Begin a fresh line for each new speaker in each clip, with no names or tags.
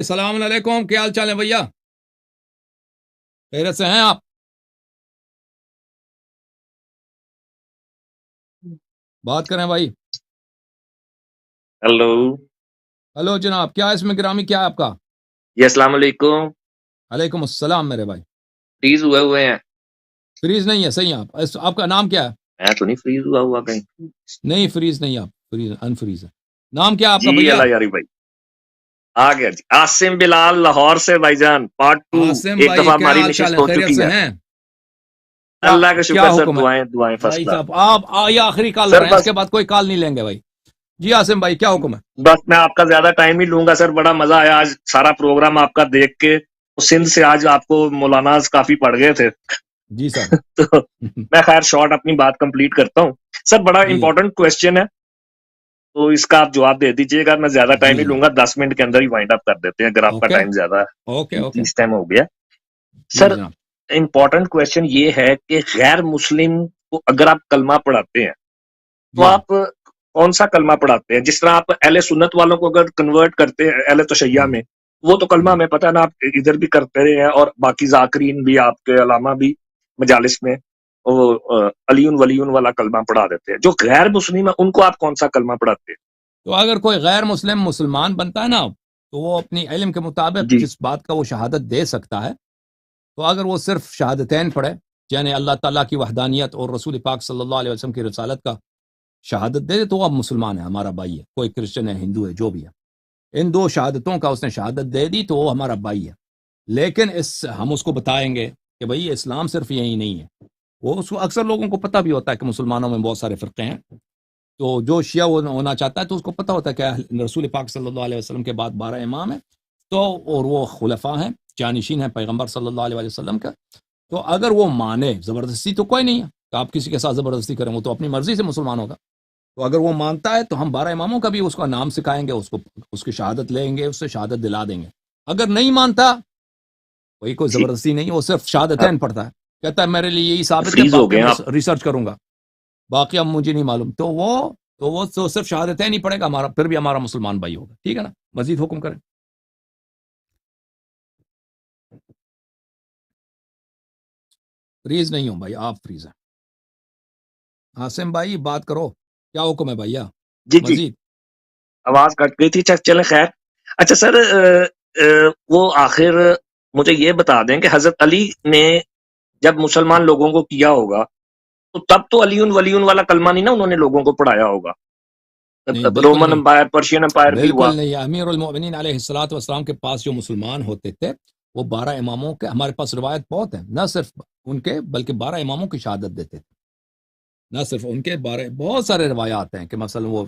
السلام علیکم، کیا حال چال ہے بھیا؟ خیریت سے ہیں آپ؟ بات کریں بھائی.
ہلو
ہلو جناب، کیا اسم گرامی کیا ہے آپ کا؟
جی السلام علیکم.
علیکم السلام میرے بھائی.
فریز ہوئے ہیں؟
فریز نہیں ہے، صحیح آپ. آپ کا نام کیا ہے؟
میں تو نہیں فریز ہوا کہیں.
نہیں فریز نہیں، آپ فریز انفریز ہے. نام کیا آپ کا
جی
بھیا؟
اللہ یاری بھائی آ گیا جی. عاصم بلال لاہور سے بھائی جان، پارٹ 2.
عاصم
ایک
بھائی،
دفعہ
کیا
ہماری
حال چال
نشست
ہے؟
ہو
خیریت
چکی
سے
ہے.
ہیں؟
اللہ کا
کیا
شکر سر،
حکم ہے
دعائیں فرسٹ
بھائی
کلاس.
صاحب؟ آپ یہ آخری کالر
سر
ہیں، اس کے
بس
بعد کوئی کال نہیں لیں گے بھائی. جی عاصم بھائی، کیا حکم ہے؟
بس میں آپ کا زیادہ ٹائم ہی لوں گا سر. بڑا مزہ آیا آج سارا پروگرام آپ کا دیکھ کے. سندھ سے آج آپ کو مولاناز کافی پڑ گئے تھے.
جی سر.
تو میں خیر شارٹ اپنی بات کمپلیٹ کرتا ہوں. سر بڑا
جی
امپورٹنٹ کوشچن ہے، تو اس کا آپ جواب دے دیجیے گا. میں زیادہ ٹائم
جی
نہیں لوں گا، 10 منٹ کے اندر ہی وائنڈ اپ کر دیتے ہیں اگر آپ کا
اوکے
ٹائم زیادہ
اوکے اوکے.
اس ٹائم ہو گیا.
جی
سر
جناب.
امپورٹنٹ کوشچن یہ ہے کہ غیر مسلم کو اگر آپ کلمہ پڑھاتے ہیں تو
جی
آپ کون سا کلمہ پڑھاتے ہیں؟ جس طرح آپ اہل سنت والوں کو اگر کنورٹ کرتے ہیں اہل تشیع میں، وہ تو کلمہ
جی
ہمیں پتہ نا آپ ادھر بھی کرتے رہے ہیں، اور باقی ذاکرین بھی آپ کے علامہ بھی مجالس میں وہ علی ولی والا کلمہ پڑھا دیتے ہیں. جو غیر مسلم ہے ان کو آپ کون سا کلمہ پڑھاتے ہیں؟
تو اگر کوئی غیر مسلم مسلمان بنتا ہے نا، تو وہ اپنی علم کے مطابق
جی
جس بات کا وہ شہادت دے سکتا ہے، تو اگر وہ صرف شہادتین پڑھے، یعنی اللہ تعالیٰ کی وحدانیت اور رسول پاک صلی اللہ علیہ وسلم کی رسالت کا شہادت دے، تو وہ اب مسلمان ہے، ہمارا بھائی ہے. کوئی کرسچن ہے، ہندو ہے، جو بھی ہے، ان دو شہادتوں کا اس نے شہادت دے دی تو وہ ہمارا بھائی ہے. لیکن ہم اس کو بتائیں گے کہ بھئی اسلام صرف یہی نہیں ہے. وہ اس کو اکثر لوگوں کو پتہ بھی ہوتا ہے کہ مسلمانوں میں بہت سارے فرقے ہیں. تو جو شیعہ ہونا چاہتا ہے تو اس کو پتہ ہوتا ہے کہ رسول پاک صلی اللہ علیہ وسلم کے بعد 12 امام ہیں، تو اور وہ خلفاء ہیں، جانشین ہیں پیغمبر صلی اللہ علیہ وسلم کا. تو اگر وہ مانے، زبردستی تو کوئی نہیں ہے کہ آپ کسی کے ساتھ زبردستی کریں، وہ تو اپنی مرضی سے مسلمان ہوگا. تو اگر وہ مانتا ہے تو ہم 12 اماموں کا بھی اس کا نام سکھائیں گے، اس کی شہادت لیں گے، اس سے شہادت دلا دیں گے. اگر نہیں مانتا، کوئی
جی
زبردستی نہیں، وہ صرف شہادتین پڑھتا ہے، کہتا ہے میرے لیے یہی ثابت ہے،
فریز ہو
باقی
گئے
میں
آپ.
ریسرچ کروں گا، باقی اب مجھے نہیں معلوم، تو وہ تو صرف شہادتین نہیں پڑھے گا، ہمارا پھر بھی ہمارا مسلمان بھائی ہوگا. ٹھیک ہے نا؟ مزید حکم کریں. فریز نہیں ہوں بھائی، آپ فریز ہیں. عاصم بھائی بات کرو، کیا حکم ہے بھیا؟
جی جی
مزید.
آواز کٹ گئی تھی. چلیں خیر. اچھا سر، وہ آخر مجھے یہ بتا دیں کہ حضرت علی نے جب مسلمان لوگوں کو کیا ہوگا تو تب تو علی ولی والا کلمہ نہیں نا انہوں نے لوگوں کو پڑھایا ہوگا.
نہیں بالکل
رومن
نہیں،
امپائر، پرشین امپائر بھی ہوا.
بالکل نہیں. امیر المؤمنین علیہ الصلوۃ والسلام کے پاس جو مسلمان ہوتے تھے، وہ 12 اماموں کے، ہمارے پاس روایت بہت ہے، نہ صرف ان کے بلکہ 12 اماموں کی شہادت دیتے تھے. نہ صرف ان کے بارے، بہت سارے روایات ہیں کہ مثلا وہ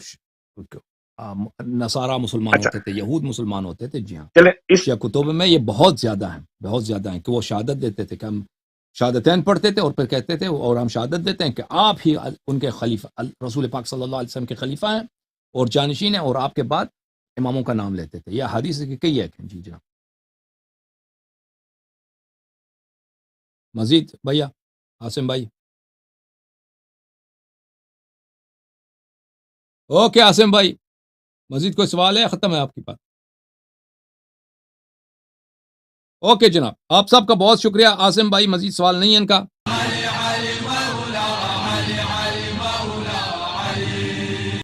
نصارہ مسلمان
اچھا
ہوتے تھے، یہود مسلمان ہوتے تھے. جی ہاں،
چلیں اس
شیعہ کتب میں یہ بہت زیادہ ہیں، بہت زیادہ ہیں کہ وہ شہادت دیتے تھے کہ ہم شہادتین پڑھتے تھے اور پھر کہتے تھے اور ہم شہادت دیتے ہیں کہ آپ ہی ان کے خلیفہ، رسول پاک صلی اللہ علیہ وسلم کے خلیفہ ہیں اور جانشین ہیں، اور آپ کے بعد اماموں کا نام لیتے تھے. یہ حدیث کی کئی ہے. جی جناب. مزید بھیا، عاصم بھائی. اوکے عاصم بھائی، مزید کوئی سوال ہے؟ ختم ہے آپ کی بات؟ اوکے جناب، آپ سب کا بہت شکریہ. عاصم بھائی مزید سوال نہیں ہے ان کا.